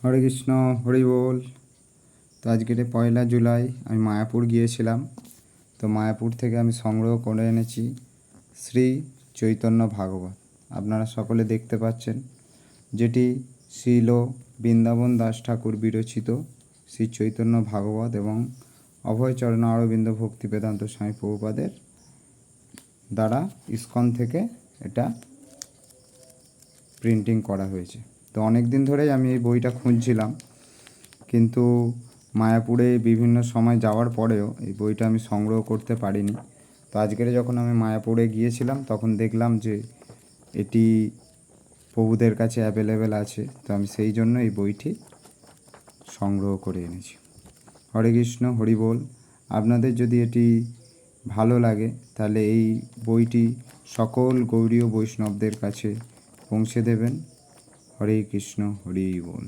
হরে কৃষ্ণ, হরি বল। তো আজকের 1 জুলাই আমি মায়াপুর গিয়েছিলাম। তো মায়াপুর থেকে আমি সংগ্রহ করে এনেছি শ্রী চৈতন্য ভাগবত। আপনারা সকলে দেখতে পাচ্ছেন, যেটি শ্রীল বৃন্দাবন দাস ঠাকুর বিরচিত শ্রী চৈতন্য ভাগবত এবং অভয়চরণ অরবিন্দ ভক্তি বেদান্ত স্বামী প্রভুপাদের দ্বারা ইস্কন থেকে এটা প্রিন্টিং করা হয়েছে। তো অনেক দিন ধরেই আমি এই বইটা খুঁজছিলাম, কিন্তু মায়াপুরে বিভিন্ন সময় যাওয়ার পরেও এই বইটা আমি সংগ্রহ করতে পারিনি। তো আজকের যখন আমি মায়াপুরে গিয়েছিলাম তখন দেখলাম যে এটি প্রভুদের কাছে অ্যাভেলেবেল আছে। তো আমি সেই জন্য এই বইটি সংগ্রহ করে এনেছি। হরে কৃষ্ণ, হরি বল। আপনাদের যদি এটি ভালো লাগে তাহলে এই বইটি সকল গৌড়ীয় বৈষ্ণবদের কাছে পৌঁছে দেবেন। হরে কৃষ্ণ, হরি বল।